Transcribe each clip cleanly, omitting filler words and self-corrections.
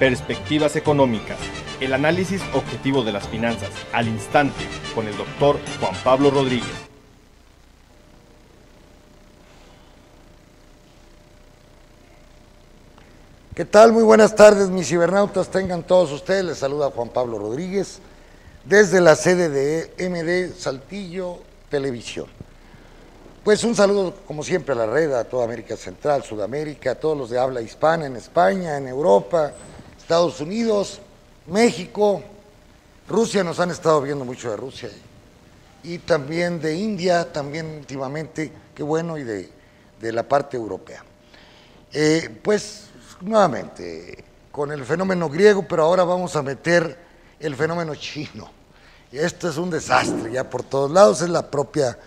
Perspectivas económicas, el análisis objetivo de las finanzas, al instante, con el doctor Juan Pablo Rodríguez. ¿Qué tal? Muy buenas tardes, mis cibernautas, tengan todos ustedes. Les saluda Juan Pablo Rodríguez desde la sede de MD Saltillo Televisión. Pues un saludo, como siempre, a la red, a toda América Central, Sudamérica, a todos los de habla hispana en España, en Europa, Estados Unidos, México, Rusia, nos han estado viendo mucho de Rusia, y también de India, también últimamente, qué bueno, y de la parte europea. Pues nuevamente, con el fenómeno griego, pero ahora vamos a meter el fenómeno chino. Esto es un desastre, ya por todos lados, es la propia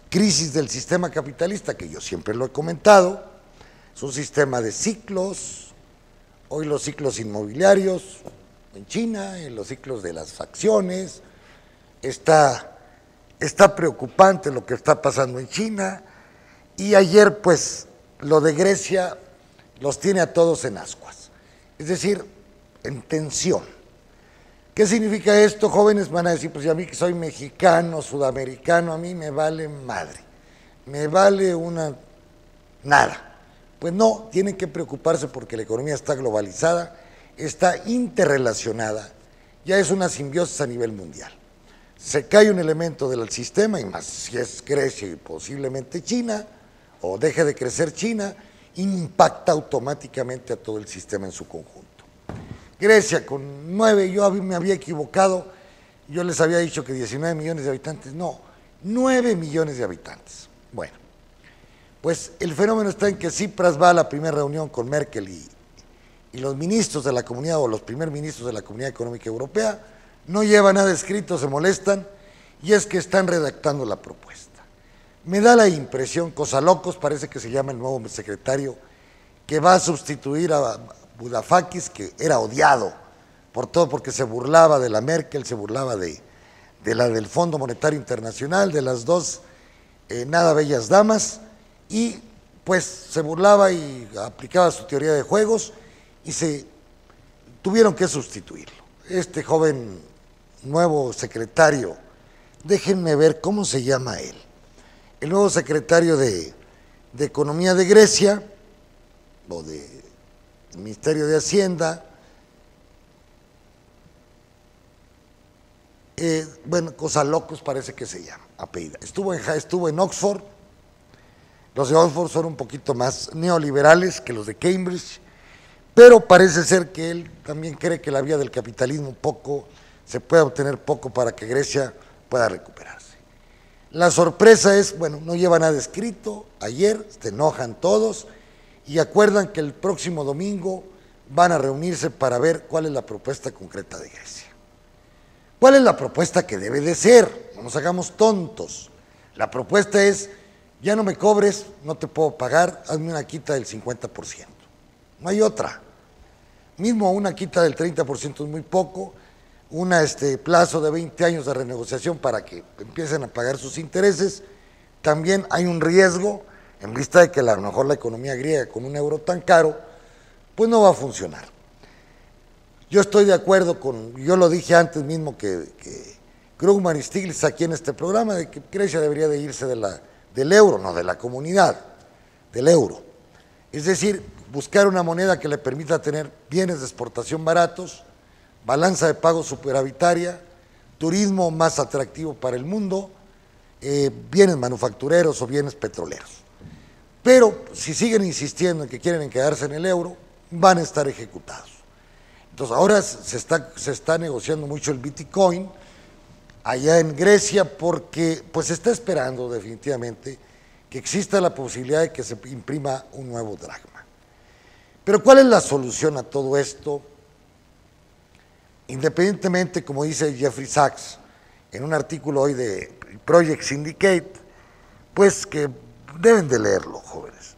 crisis del sistema capitalista, que yo siempre lo he comentado. Es un sistema de ciclos, hoy los ciclos inmobiliarios en China, en los ciclos de las acciones, está preocupante lo que está pasando en China, y ayer pues lo de Grecia los tiene a todos en ascuas, es decir, en tensión. ¿Qué significa esto? Jóvenes van a decir, pues a mí que soy mexicano, sudamericano, a mí me vale madre, me vale una nada. Pues no, tienen que preocuparse porque la economía está globalizada, está interrelacionada, ya es una simbiosis a nivel mundial. Se cae un elemento del sistema, y más si es Grecia y posiblemente China, o deje de crecer China, impacta automáticamente a todo el sistema en su conjunto. Grecia con 9, yo me había equivocado, yo les había dicho que 19 millones de habitantes, no, 9 millones de habitantes. Bueno, pues el fenómeno está en que Tsipras va a la primera reunión con Merkel y los ministros de la comunidad, o los primer ministros de la Comunidad Económica Europea, no llevan nada escrito, se molestan, y es que están redactando la propuesta. Me da la impresión, cosa locos, parece que se llama el nuevo secretario, que va a sustituir a Varoufakis, que era odiado por todo, porque se burlaba de la Merkel, se burlaba de la del Fondo Monetario Internacional, de las dos nada bellas damas, y pues se burlaba y aplicaba su teoría de juegos, y se tuvieron que sustituirlo. Este joven nuevo secretario, déjenme ver cómo se llama él, el nuevo secretario de Economía de Grecia, o del Ministerio de Hacienda, bueno, cosa locos parece que se llama, apellida. Estuvo en Oxford. Los de Oxford son un poquito más neoliberales que los de Cambridge, pero parece ser que él también cree que la vía del capitalismo se puede obtener poco para que Grecia pueda recuperarse. La sorpresa es, bueno, no lleva nada escrito, ayer se enojan todos y acuerdan que el próximo domingo van a reunirse para ver cuál es la propuesta concreta de Grecia. ¿Cuál es la propuesta que debe de ser? No nos hagamos tontos. La propuesta es, ya no me cobres, no te puedo pagar, hazme una quita del 50%. No hay otra. Mismo una quita del 30% es muy poco, un plazo de 20 años de renegociación para que empiecen a pagar sus intereses. También hay un riesgo, en vista de que a lo mejor la economía griega con un euro tan caro, pues no va a funcionar. Yo estoy de acuerdo yo lo dije antes mismo que Krugman y Stiglitz aquí en este programa, de que Grecia debería de irse del euro, no de la comunidad, del euro. Es decir, buscar una moneda que le permita tener bienes de exportación baratos, balanza de pago superavitaria, turismo más atractivo para el mundo, bienes manufactureros o bienes petroleros. Pero si siguen insistiendo en que quieren quedarse en el euro, van a estar ejecutados. Entonces ahora se está negociando mucho el Bitcoin allá en Grecia, porque pues se está esperando definitivamente que exista la posibilidad de que se imprima un nuevo dracma. Pero ¿cuál es la solución a todo esto? Independientemente, como dice Jeffrey Sachs en un artículo hoy de Project Syndicate, pues que deben de leerlo, jóvenes,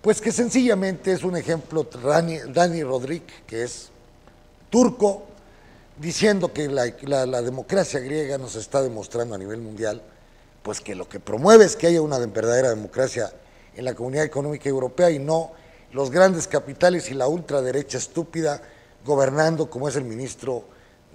pues que sencillamente es un ejemplo, Dani Rodrik, que es turco, diciendo que la democracia griega nos está demostrando a nivel mundial, pues que lo que promueve es que haya una verdadera democracia en la Comunidad Económica Europea y no los grandes capitales y la ultraderecha estúpida gobernando como es el ministro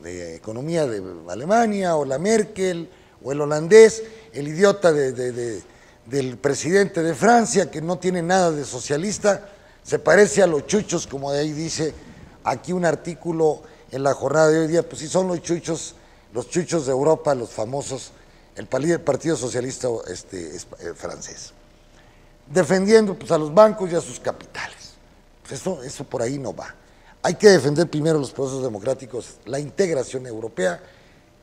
de Economía de Alemania, o la Merkel, o el holandés, el idiota del presidente de Francia, que no tiene nada de socialista, se parece a los chuchos, como de ahí dice aquí un artículo en la jornada de hoy día. Pues sí, son los chuchos de Europa, los famosos, el Partido Socialista francés, defendiendo pues a los bancos y a sus capitales. Pues eso por ahí no va. Hay que defender primero los procesos democráticos, la integración europea,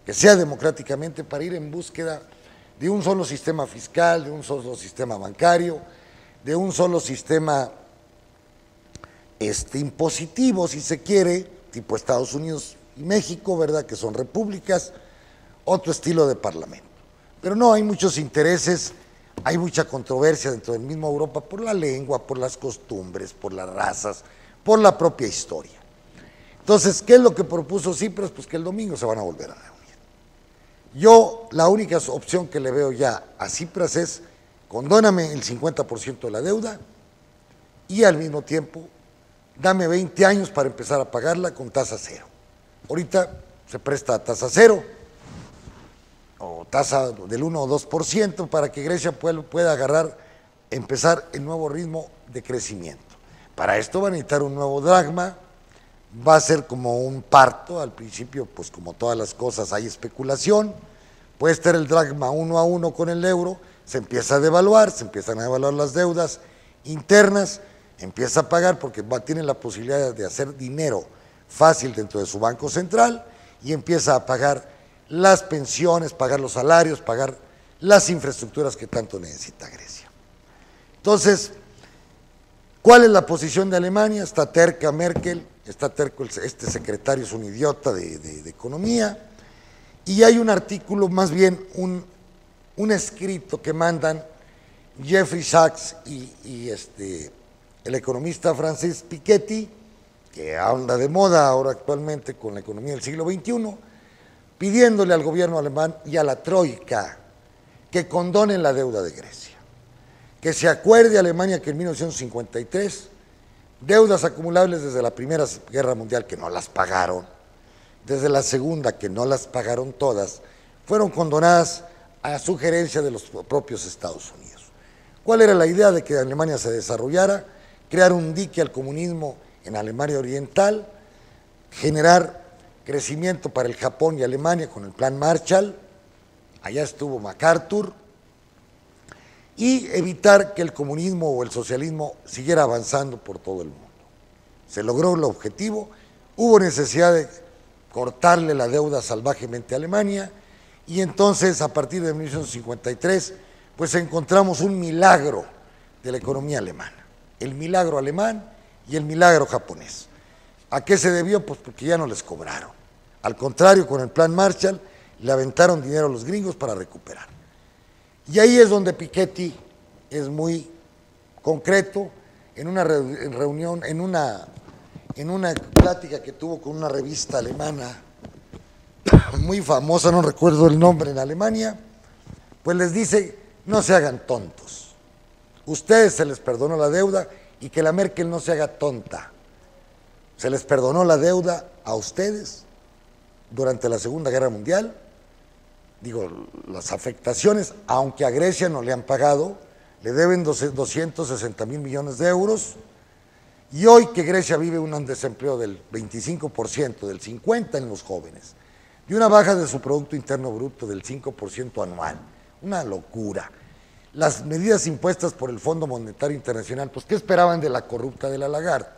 que sea democráticamente, para ir en búsqueda de un solo sistema fiscal, de un solo sistema bancario, de un solo sistema impositivo, si se quiere, tipo Estados Unidos y México, ¿verdad?, que son repúblicas, otro estilo de parlamento. Pero no, hay muchos intereses, hay mucha controversia dentro del mismo Europa por la lengua, por las costumbres, por las razas, por la propia historia. Entonces, ¿qué es lo que propuso Tsipras? Pues que el domingo se van a volver a reunir. Yo, la única opción que le veo ya a Tsipras es: condóname el 50% de la deuda y al mismo tiempo dame 20 años para empezar a pagarla con tasa cero. Ahorita se presta a tasa cero o tasa del 1 o 2% para que Grecia pueda empezar el nuevo ritmo de crecimiento. Para esto va a necesitar un nuevo dracma, va a ser como un parto. Al principio, pues como todas las cosas, hay especulación, puede estar el dracma 1 a 1 con el euro, se empieza a devaluar, se empiezan a devaluar las deudas internas, empieza a pagar porque tiene la posibilidad de hacer dinero fácil dentro de su banco central, y empieza a pagar las pensiones, pagar los salarios, pagar las infraestructuras que tanto necesita Grecia. Entonces, ¿cuál es la posición de Alemania? Está terca Merkel, está terco este secretario, es un idiota de economía, y hay un artículo, más bien un escrito que mandan Jeffrey Sachs y el economista francés Piketty, que anda de moda ahora actualmente con la economía del siglo XXI, pidiéndole al gobierno alemán y a la Troika que condonen la deuda de Grecia. Que se acuerde Alemania que en 1953, deudas acumulables desde la Primera Guerra Mundial que no las pagaron, desde la Segunda que no las pagaron todas, fueron condonadas a sugerencia de los propios Estados Unidos. ¿Cuál era la idea? De que Alemania se desarrollara, crear un dique al comunismo en Alemania Oriental, generar crecimiento para el Japón y Alemania con el Plan Marshall, allá estuvo MacArthur, y evitar que el comunismo o el socialismo siguiera avanzando por todo el mundo. Se logró el objetivo, hubo necesidad de cortarle la deuda salvajemente a Alemania, y entonces a partir de 1953 pues encontramos un milagro de la economía alemana, el milagro alemán y el milagro japonés. ¿A qué se debió? Pues porque ya no les cobraron. Al contrario, con el Plan Marshall le aventaron dinero a los gringos para recuperar. Y ahí es donde Piketty es muy concreto, en una reunión, en una plática que tuvo con una revista alemana muy famosa, no recuerdo el nombre, en Alemania, pues les dice: no se hagan tontos, ustedes se les perdonó la deuda, y que la Merkel no se haga tonta, se les perdonó la deuda a ustedes durante la Segunda Guerra Mundial, digo, las afectaciones, aunque a Grecia no le han pagado, le deben 260,000 millones de euros, y hoy que Grecia vive un desempleo del 25%, del 50% en los jóvenes, y una baja de su Producto Interno Bruto del 5% anual, una locura. Las medidas impuestas por el Fondo Monetario Internacional, pues ¿qué esperaban de la corrupta de la Lagarde?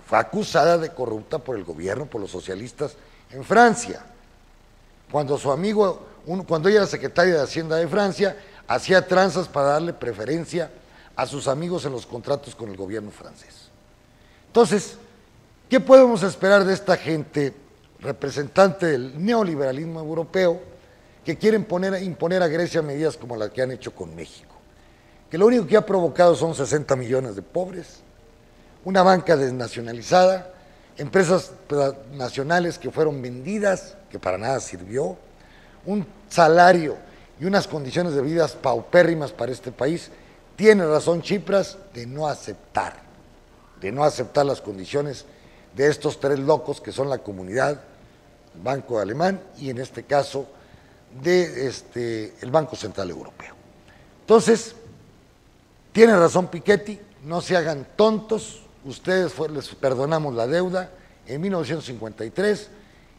Fue acusada de corrupta por el gobierno, por los socialistas en Francia. Cuando cuando ella era secretaria de Hacienda de Francia, hacía tranzas para darle preferencia a sus amigos en los contratos con el gobierno francés. Entonces, ¿qué podemos esperar de esta gente representante del neoliberalismo europeo que quieren imponer a Grecia medidas como las que han hecho con México? Que lo único que ha provocado son 60 millones de pobres, una banca desnacionalizada, empresas nacionales que fueron vendidas, que para nada sirvió, un salario y unas condiciones de vida paupérrimas para este país. Tiene razón Tsipras de no aceptar las condiciones de estos tres locos que son la comunidad, el Banco Alemán y en este caso el Banco Central Europeo. Entonces, tiene razón Piketty, no se hagan tontos, ustedes les perdonamos la deuda en 1953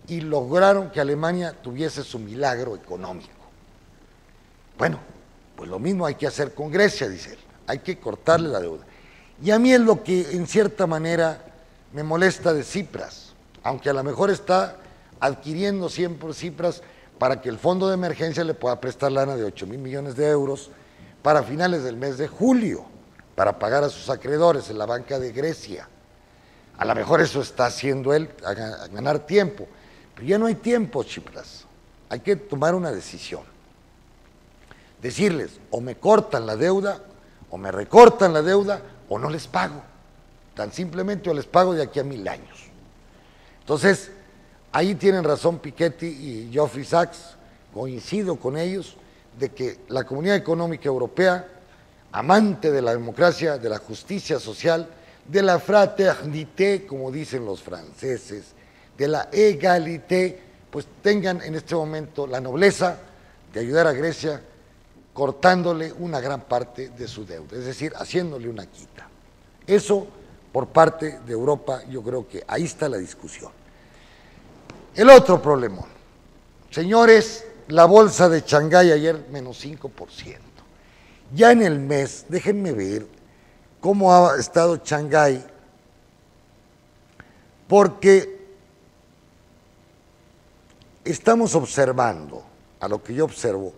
y lograron que Alemania tuviese su milagro económico. Bueno, pues lo mismo hay que hacer con Grecia, dice él, hay que cortarle la deuda. Y a mí es lo que en cierta manera me molesta de Tsipras, aunque a lo mejor está adquiriendo siempre Tsipras para que el fondo de emergencia le pueda prestar lana de 8,000 millones de euros para finales del mes de julio, para pagar a sus acreedores en la banca de Grecia. A lo mejor eso está haciendo él, a ganar tiempo, pero ya no hay tiempo, Tsipras, hay que tomar una decisión. Decirles, o me cortan la deuda, o me recortan la deuda, o no les pago. Tan simplemente, o les pago de aquí a 1000 años. Entonces, ahí tienen razón Piketty y Geoffrey Sachs, coincido con ellos, de que la Comunidad Económica Europea, amante de la democracia, de la justicia social, de la fraternité, como dicen los franceses, de la égalité, pues tengan en este momento la nobleza de ayudar a Grecia cortándole una gran parte de su deuda, es decir, haciéndole una quita. Eso por parte de Europa, yo creo que ahí está la discusión. El otro problemón, señores, la bolsa de Shanghái ayer menos 5%. Ya en el mes, déjenme ver cómo ha estado Shanghái, porque estamos observando, a lo que yo observo,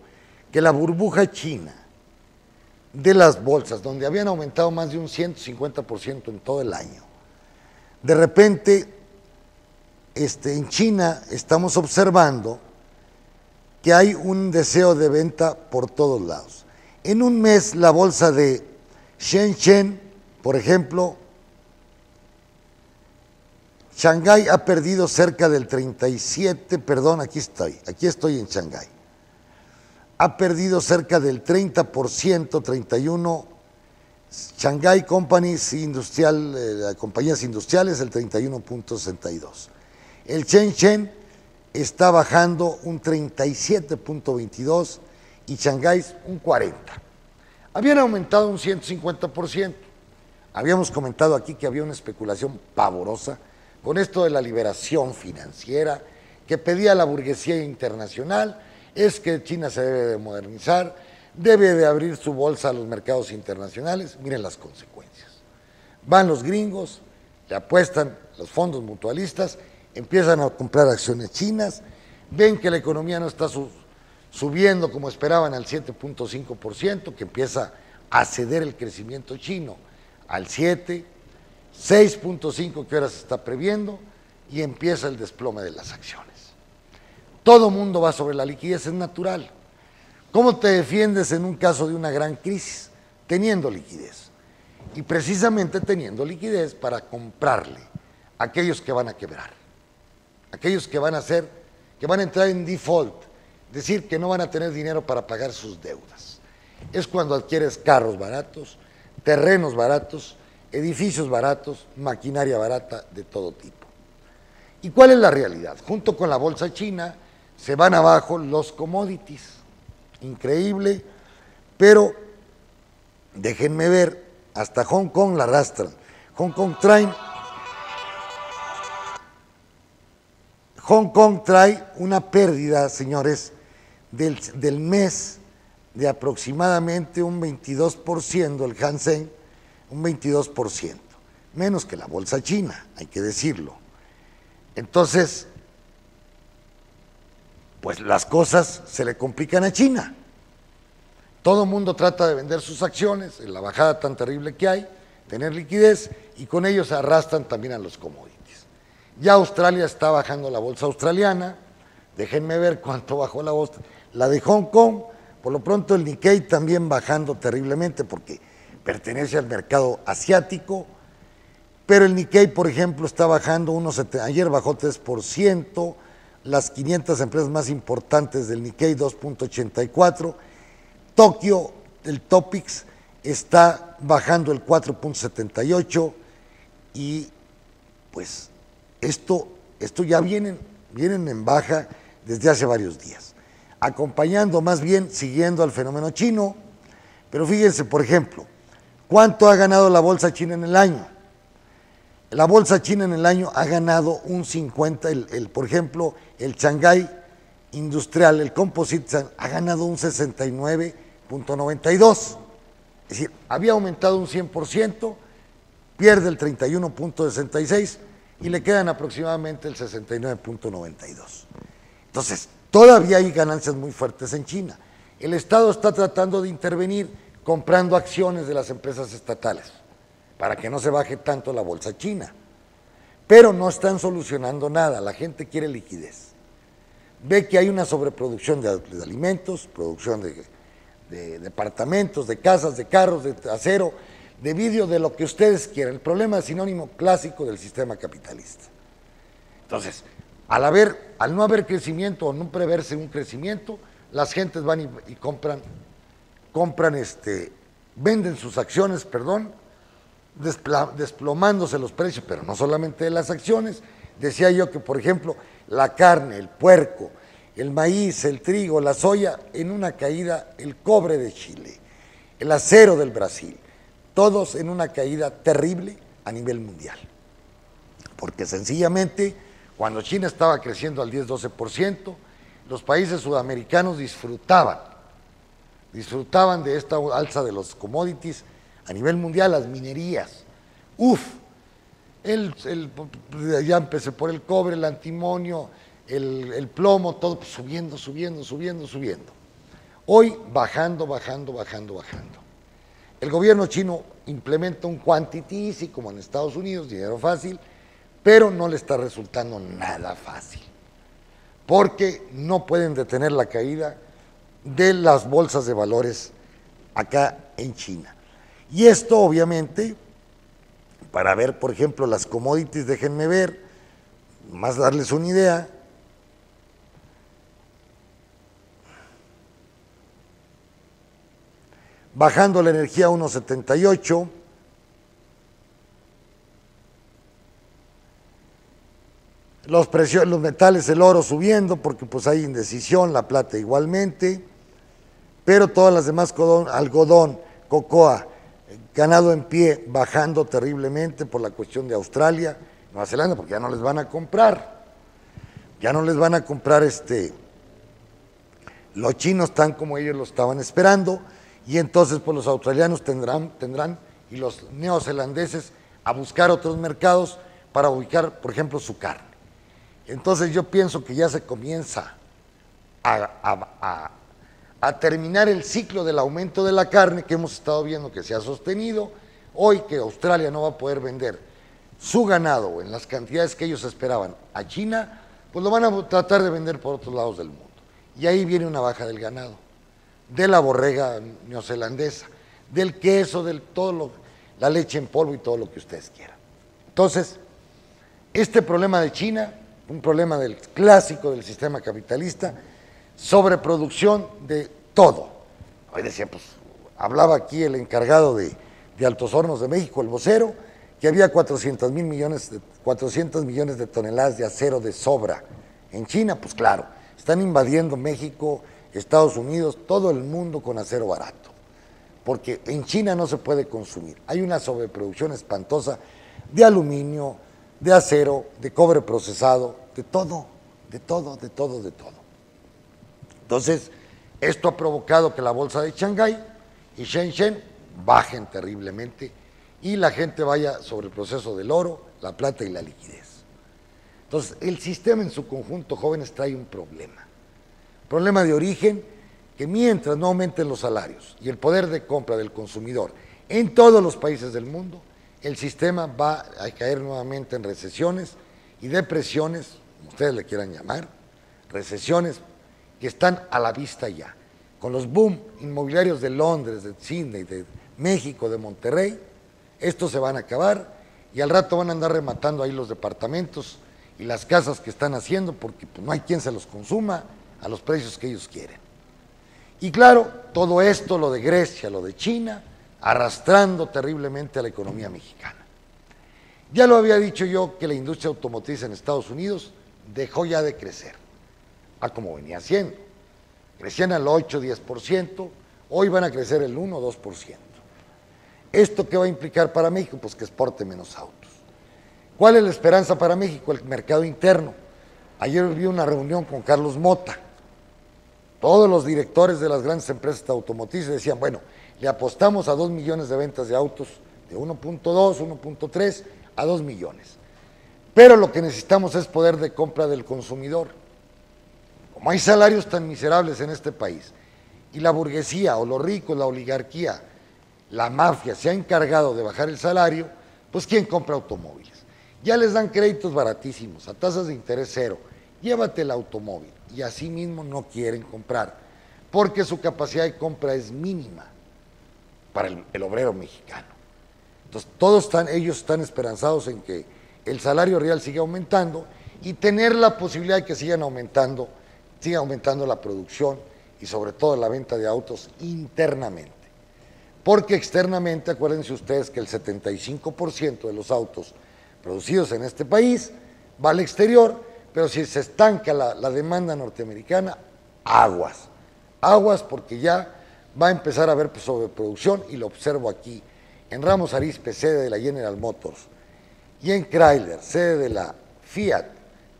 que la burbuja china de las bolsas, donde habían aumentado más de un 150% en todo el año, de repente en China estamos observando que hay un deseo de venta por todos lados. En un mes la bolsa de Shenzhen, por ejemplo, Shanghái ha perdido cerca del 37, perdón, aquí estoy en Shanghái. Ha perdido cerca del 30%, 31%, Shanghai Companies compañías industriales, el 31.62%. El Shenzhen está bajando un 37.22% y Shanghái un 40%. Habían aumentado un 150%. Habíamos comentado aquí que había una especulación pavorosa con esto de la liberación financiera que pedía la burguesía internacional, es que China se debe de modernizar, debe de abrir su bolsa a los mercados internacionales. Miren las consecuencias. Van los gringos, le apuestan los fondos mutualistas, empiezan a comprar acciones chinas, ven que la economía no está subiendo como esperaban al 7.5%, que empieza a ceder el crecimiento chino al 7%, 6.5% que ahora se está previendo, y empieza el desplome de las acciones. Todo mundo va sobre la liquidez, es natural. ¿Cómo te defiendes en un caso de una gran crisis? Teniendo liquidez. Y precisamente teniendo liquidez para comprarle a aquellos que van a quebrar, aquellos que van a entrar en default, es decir, que no van a tener dinero para pagar sus deudas. Es cuando adquieres carros baratos, terrenos baratos, edificios baratos, maquinaria barata de todo tipo. ¿Y cuál es la realidad? Junto con la bolsa china se van abajo los commodities. Increíble, pero déjenme ver, hasta Hong Kong la arrastran. Hong Kong trae una pérdida, señores, del mes de aproximadamente un 22%, el Hang Seng, un 22%, menos que la bolsa china, hay que decirlo. Entonces, pues las cosas se le complican a China. Todo el mundo trata de vender sus acciones, en la bajada tan terrible que hay, tener liquidez, y con ellos arrastran también a los commodities. Ya Australia está bajando la bolsa australiana, déjenme ver cuánto bajó la bolsa. La de Hong Kong, por lo pronto el Nikkei también bajando terriblemente porque pertenece al mercado asiático, pero el Nikkei, por ejemplo, está bajando ayer bajó 3%, las 500 empresas más importantes del Nikkei 2.84%, Tokio, el Topix, está bajando el 4.78% y pues esto ya vienen en baja desde hace varios días, acompañando más bien, siguiendo al fenómeno chino. Pero fíjense, por ejemplo, ¿cuánto ha ganado la bolsa china en el año? La bolsa china en el año ha ganado un 50, por ejemplo, el Shanghái Industrial, el Composite, ha ganado un 69.92. Es decir, había aumentado un 100%, pierde el 31.66 y le quedan aproximadamente el 69.92. Entonces, todavía hay ganancias muy fuertes en China. El Estado está tratando de intervenir comprando acciones de las empresas estatales para que no se baje tanto la bolsa china. Pero no están solucionando nada, la gente quiere liquidez. Ve que hay una sobreproducción de alimentos, producción de departamentos, de casas, de carros, de acero, de vidrio, de lo que ustedes quieran. El problema es sinónimo clásico del sistema capitalista. Entonces, al no haber crecimiento o no preverse un crecimiento, las gentes van y compran, venden sus acciones, desplomándose los precios, pero no solamente de las acciones. Decía yo que, por ejemplo, la carne, el puerco, el maíz, el trigo, la soya, en una caída, el cobre de Chile, el acero del Brasil, todos en una caída terrible a nivel mundial. Porque sencillamente, cuando China estaba creciendo al 10-12%, los países sudamericanos disfrutaban de esta alza de los commodities a nivel mundial, las minerías. Ya empecé por el cobre, el antimonio, el plomo, todo subiendo. Hoy bajando. El gobierno chino implementa un quantity easy como en Estados Unidos, dinero fácil, pero no le está resultando nada fácil, porque no pueden detener la caída de las bolsas de valores acá en China. Y esto obviamente, para ver por ejemplo las commodities, déjenme ver, más darles una idea. Bajando la energía a 1.78, los metales, el oro subiendo porque pues hay indecisión, la plata igualmente, pero todas las demás, algodón, cocoa, ganado en pie, bajando terriblemente por la cuestión de Australia, Nueva Zelanda, porque ya no les van a comprar, los chinos están como ellos lo estaban esperando, y entonces pues los australianos tendrán, y los neozelandeses a buscar otros mercados para ubicar, por ejemplo, su carne. Entonces yo pienso que ya se comienza a terminar el ciclo del aumento de la carne que hemos estado viendo que se ha sostenido. Hoy que Australia no va a poder vender su ganado en las cantidades que ellos esperaban a China, pues lo van a tratar de vender por otros lados del mundo. Y ahí viene una baja del ganado, de la borrega neozelandesa, del queso, la leche en polvo y todo lo que ustedes quieran. Entonces, este problema de China, un problema clásico del sistema capitalista, sobreproducción de todo. Hoy decía, pues, hablaba aquí el encargado de Altos Hornos de México, el vocero, que había 400 millones de toneladas de acero de sobra en China. Pues claro, están invadiendo México, Estados Unidos, todo el mundo con acero barato, porque en China no se puede consumir. Hay una sobreproducción espantosa de aluminio, de acero, de cobre procesado, de todo. Entonces, esto ha provocado que la bolsa de Shanghái y Shenzhen bajen terriblemente y la gente vaya sobre el proceso del oro, la plata y la liquidez. Entonces, el sistema en su conjunto, jóvenes, trae un problema de origen, que mientras no aumenten los salarios y el poder de compra del consumidor en todos los países del mundo, el sistema va a caer nuevamente en recesiones y depresiones, como ustedes le quieran llamar, recesiones que están a la vista ya. Con los boom inmobiliarios de Londres, de Sydney, de México, de Monterrey, estos se van a acabar y al rato van a andar rematando ahí los departamentos y las casas que están haciendo, porque pues, no hay quien se los consuma a los precios que ellos quieren. Y claro, todo esto, lo de Grecia, lo de China, arrastrando terriblemente a la economía mexicana. Ya lo había dicho yo que la industria automotriz en Estados Unidos dejó ya de crecer, a como venía haciendo. Crecían al 8-10%, hoy van a crecer el 1-2%. ¿Esto qué va a implicar para México? Pues que exporte menos autos. ¿Cuál es la esperanza para México? El mercado interno. Ayer vi una reunión con Carlos Mota. Todos los directores de las grandes empresas automotrices decían, bueno, le apostamos a 2 millones de ventas de autos, de 1.2, 1.3 a 2 millones. Pero lo que necesitamos es poder de compra del consumidor. Como hay salarios tan miserables en este país, y la burguesía o los ricos, la oligarquía, la mafia se ha encargado de bajar el salario, pues ¿quién compra automóviles? Ya les dan créditos baratísimos, a tasas de interés cero, llévate el automóvil, y así mismo no quieren comprar, porque su capacidad de compra es mínima para el obrero mexicano. Entonces ellos están esperanzados en que el salario real siga aumentando y tener la posibilidad de que siga aumentando la producción y sobre todo la venta de autos internamente. Porque externamente, acuérdense ustedes que el 75% de los autos producidos en este país va al exterior, pero si se estanca la demanda norteamericana, aguas porque ya va a empezar a haber sobreproducción, y lo observo aquí en Ramos Arizpe, sede de la General Motors, y en Chrysler, sede de la Fiat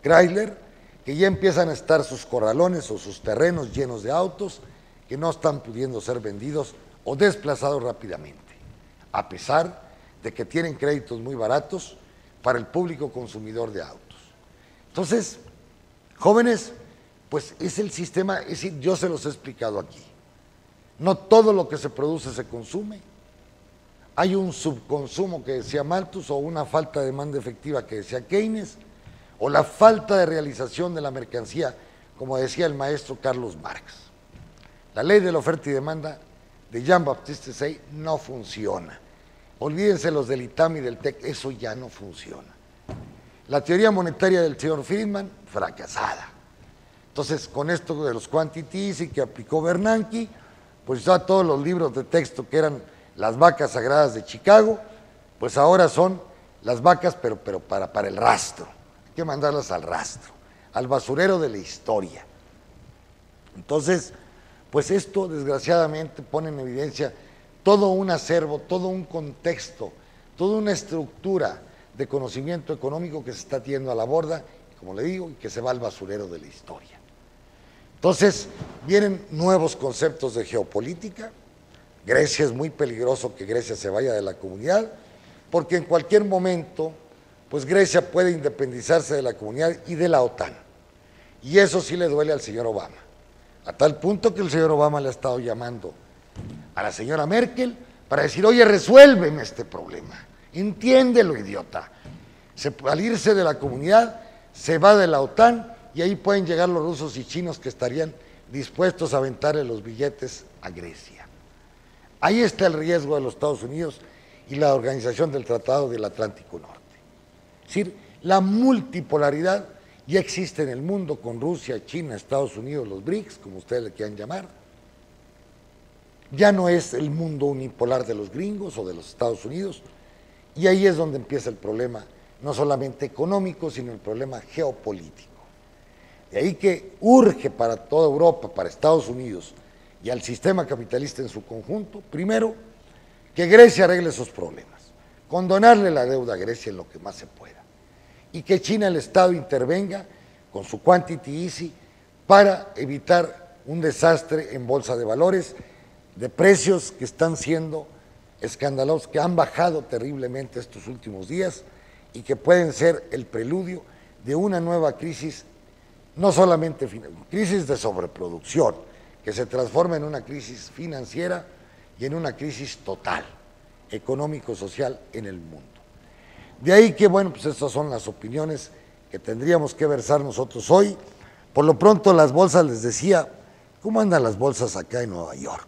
Chrysler, que ya empiezan a estar sus corralones o sus terrenos llenos de autos que no están pudiendo ser vendidos o desplazados rápidamente, a pesar de que tienen créditos muy baratos para el público consumidor de autos. Entonces, jóvenes, pues es el sistema, es decir, yo se los he explicado aquí. No todo lo que se produce se consume. Hay un subconsumo que decía Malthus, o una falta de demanda efectiva que decía Keynes, o la falta de realización de la mercancía, como decía el maestro Carlos Marx. La ley de la oferta y demanda de Jean-Baptiste Say no funciona. Olvídense los del ITAM y del TEC, eso ya no funciona. La teoría monetaria del señor Friedman, fracasada. Entonces, con esto de los quantities y que aplicó Bernanke, pues ya todos los libros de texto que eran las vacas sagradas de Chicago, pues ahora son las vacas, pero para el rastro. Hay que mandarlas al rastro, al basurero de la historia. Entonces, pues esto desgraciadamente pone en evidencia todo un acervo, todo un contexto, toda una estructura de conocimiento económico que se está tirando a la borda, como le digo, y que se va al basurero de la historia. Entonces, vienen nuevos conceptos de geopolítica. Grecia, es muy peligroso que Grecia se vaya de la comunidad, porque en cualquier momento, pues Grecia puede independizarse de la comunidad y de la OTAN. Y eso sí le duele al señor Obama, a tal punto que el señor Obama le ha estado llamando a la señora Merkel para decir, oye, resuélveme este problema, entiéndelo, idiota. Al irse de la comunidad, se va de la OTAN, y ahí pueden llegar los rusos y chinos que estarían dispuestos a aventarle los billetes a Grecia. Ahí está el riesgo de los Estados Unidos y la organización del Tratado del Atlántico Norte. Es decir, la multipolaridad ya existe en el mundo con Rusia, China, Estados Unidos, los BRICS, como ustedes le quieran llamar. Ya no es el mundo unipolar de los gringos o de los Estados Unidos, y ahí es donde empieza el problema, no solamente económico, sino el problema geopolítico. De ahí que urge para toda Europa, para Estados Unidos y al sistema capitalista en su conjunto, primero, que Grecia arregle esos problemas, condonarle la deuda a Grecia en lo que más se pueda, y que China, el Estado, intervenga con su quantity easy para evitar un desastre en bolsa de valores, de precios que están siendo escandalosos, que han bajado terriblemente estos últimos días y que pueden ser el preludio de una nueva crisis, no solamente crisis de sobreproducción, que se transforma en una crisis financiera y en una crisis total, económico-social en el mundo. De ahí que, bueno, pues estas son las opiniones que tendríamos que versar nosotros hoy. Por lo pronto las bolsas, les decía, ¿cómo andan las bolsas acá en Nueva York?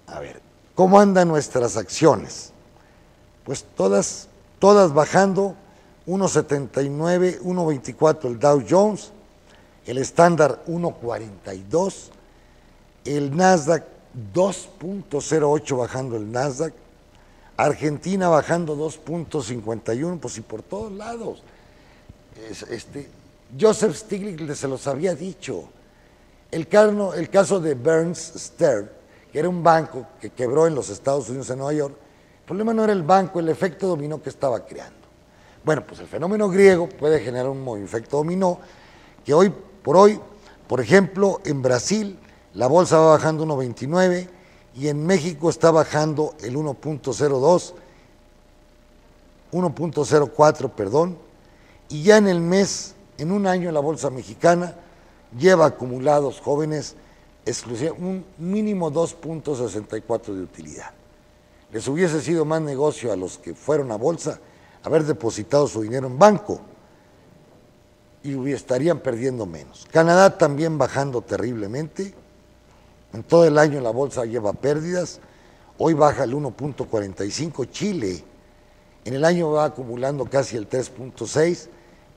A ver, ¿cómo andan nuestras acciones? Pues todas bajando, 1.79, 1.24 el Dow Jones, el Standard 1.42, el Nasdaq 2.08 bajando el Nasdaq, Argentina bajando 2.51, pues y por todos lados. Joseph Stiglitz se los había dicho. El caso de Burns Stern, que era un banco que quebró en los Estados Unidos, en Nueva York, el problema no era el banco, el efecto dominó que estaba creando. Bueno, pues el fenómeno griego puede generar un efecto dominó que hoy por hoy, por ejemplo, en Brasil la bolsa va bajando 1.29 y en México está bajando el 1.04, perdón, y ya en el mes, en un año la bolsa mexicana lleva acumulados jóvenes un mínimo 2.64 de utilidad. Les hubiese sido más negocio a los que fueron a bolsa haber depositado su dinero en banco y estarían perdiendo menos. Canadá también bajando terriblemente. En todo el año la bolsa lleva pérdidas, hoy baja el 1.45, Chile en el año va acumulando casi el 3.6,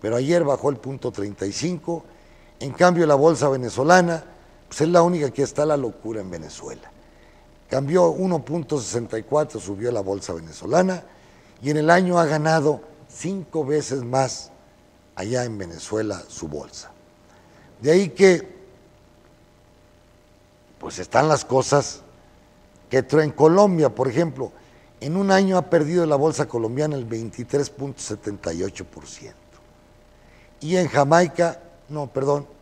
pero ayer bajó el 0.35, en cambio la bolsa venezolana, pues es la única que está la locura en Venezuela. Cambió 1.64, subió la bolsa venezolana y en el año ha ganado 5 veces más allá en Venezuela su bolsa. De ahí que pues están las cosas que en Colombia, por ejemplo, en un año ha perdido la bolsa colombiana el 23.78%. Y en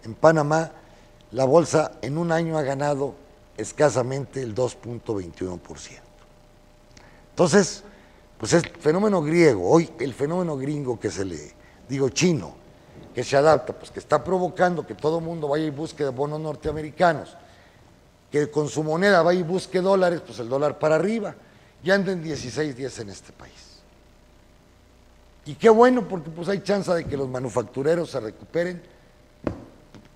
en Panamá, la bolsa en un año ha ganado escasamente el 2.21%. Entonces, pues es fenómeno griego, hoy el fenómeno gringo chino, que se adapta, pues que está provocando que todo el mundo vaya y busque bonos norteamericanos, que con su moneda vaya y busque dólares, pues el dólar para arriba, ya anda en 16.10 en este país. Y qué bueno, porque pues hay chance de que los manufactureros se recuperen,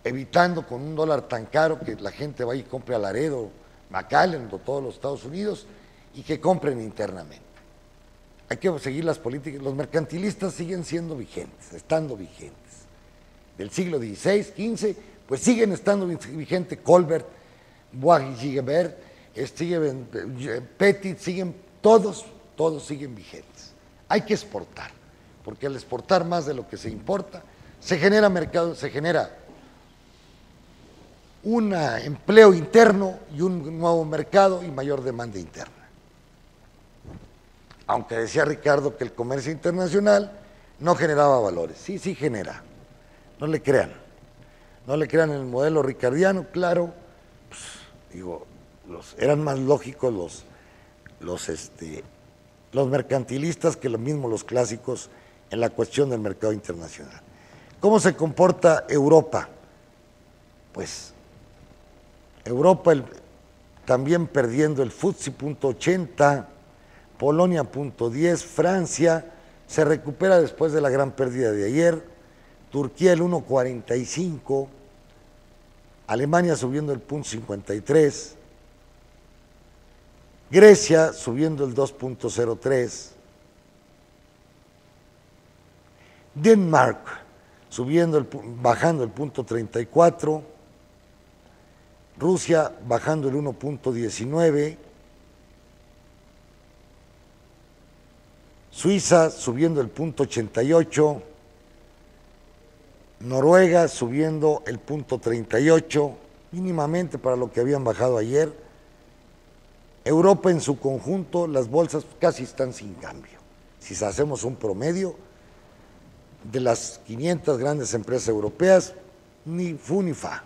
evitando con un dólar tan caro que la gente vaya y compre a Laredo, McAllen o todos los Estados Unidos y que compren internamente. Hay que seguir las políticas, los mercantilistas siguen siendo vigentes, estando vigentes. Del siglo XVI, XV, pues siguen estando vigentes Colbert, Bois-Guilbert, Petit, todos siguen vigentes. Hay que exportar, porque al exportar más de lo que se importa, se genera mercado, se genera un empleo interno y un nuevo mercado y mayor demanda interna. Aunque decía Ricardo que el comercio internacional no generaba valores. Sí genera, no le crean en el modelo ricardiano, claro, pues, eran más lógicos los mercantilistas que los clásicos en la cuestión del mercado internacional. ¿Cómo se comporta Europa? Pues Europa también perdiendo el FTSE 0.80, Polonia 0.10, Francia se recupera después de la gran pérdida de ayer, Turquía el 1.45, Alemania subiendo el 0.53, Grecia subiendo el 2.03, Denmark bajando el 0.34, Rusia bajando el 1.19, Suiza subiendo el 0.88, Noruega subiendo el 0.38, mínimamente para lo que habían bajado ayer. Europa en su conjunto, las bolsas casi están sin cambio. Si hacemos un promedio de las 500 grandes empresas europeas, ni fu ni fa.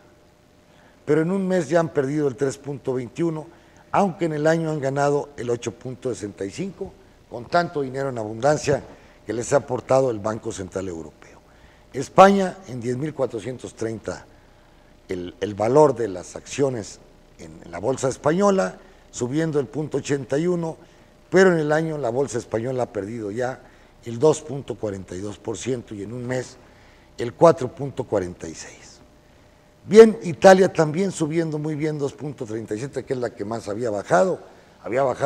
Pero en un mes ya han perdido el 3.21, aunque en el año han ganado el 8.65, con tanto dinero en abundancia que les ha aportado el Banco Central Europeo. España en 10.430 el valor de las acciones en la bolsa española, subiendo el 0.81, pero en el año la bolsa española ha perdido ya el 2.42% y en un mes el 4.46%. Bien, Italia también subiendo muy bien 2.37, que es la que más había bajado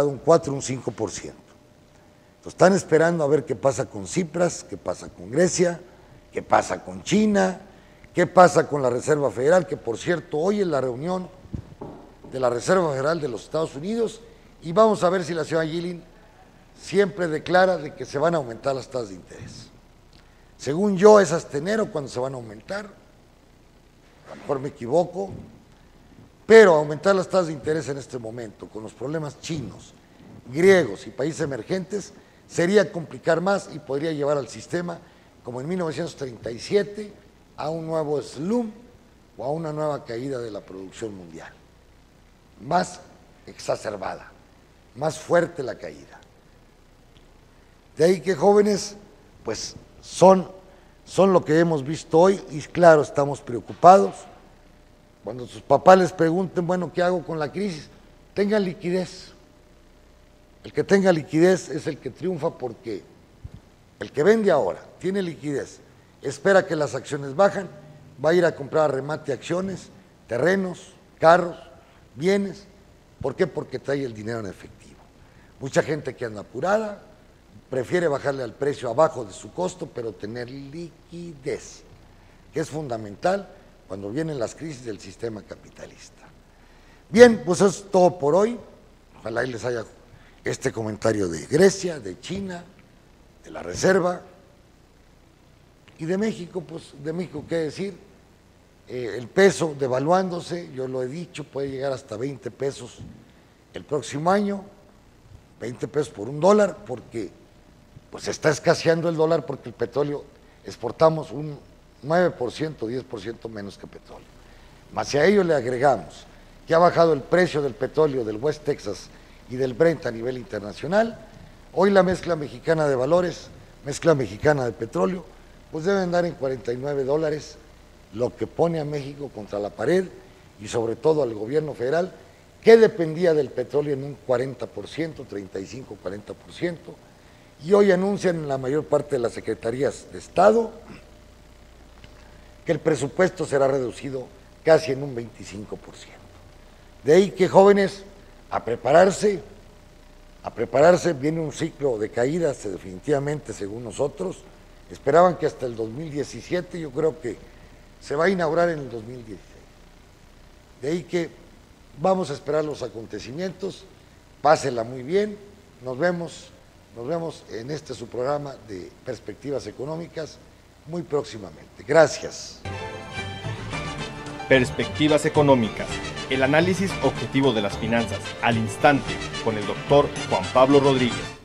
un 4, un 5%. Entonces, están esperando a ver qué pasa con Cipras, qué pasa con Grecia, qué pasa con China, qué pasa con la Reserva Federal, que por cierto hoy es la reunión de la Reserva Federal de los Estados Unidos y vamos a ver si la señora Yellen siempre declara de que se van a aumentar las tasas de interés. Según yo, es hasta enero cuando se van a aumentar, a lo mejor me equivoco, pero aumentar las tasas de interés en este momento, con los problemas chinos, griegos y países emergentes, sería complicar más y podría llevar al sistema, como en 1937, a un nuevo slump o a una nueva caída de la producción mundial, más exacerbada, más fuerte la caída. De ahí que jóvenes, pues son lo que hemos visto hoy y claro, estamos preocupados. Cuando sus papás les pregunten, bueno, ¿qué hago con la crisis? Tengan liquidez. El que tenga liquidez es el que triunfa porque el que vende ahora tiene liquidez, espera que las acciones bajan, va a ir a comprar a remate acciones, terrenos, carros, bienes. ¿Por qué? Porque trae el dinero en efectivo. Mucha gente que anda apurada prefiere bajarle al precio abajo de su costo, pero tener liquidez, que es fundamental cuando vienen las crisis del sistema capitalista. Bien, pues eso es todo por hoy. Ojalá y les haya este comentario de Grecia, de China, de la Reserva y de México. Pues de México, ¿qué decir? El peso devaluándose, yo lo he dicho, puede llegar hasta 20 pesos el próximo año, 20 pesos por un dólar, porque pues está escaseando el dólar porque el petróleo exportamos un 9%, 10% menos que petróleo. Más si a ello le agregamos que ha bajado el precio del petróleo del West Texas y del Brent a nivel internacional, hoy la mezcla mexicana de valores, mezcla mexicana de petróleo, pues debe andar en $49, lo que pone a México contra la pared y sobre todo al gobierno federal, que dependía del petróleo en un 40%, 35, 40%, y hoy anuncian en la mayor parte de las secretarías de Estado que el presupuesto será reducido casi en un 25%. De ahí que jóvenes, a prepararse, viene un ciclo de caídas definitivamente según nosotros, esperaban que hasta el 2017, yo creo que se va a inaugurar en el 2016. De ahí que vamos a esperar los acontecimientos, pásela muy bien, nos vemos en este su programa de Perspectivas Económicas muy próximamente. Gracias. Perspectivas Económicas, el análisis objetivo de las finanzas al instante con el doctor Juan Pablo Rodríguez.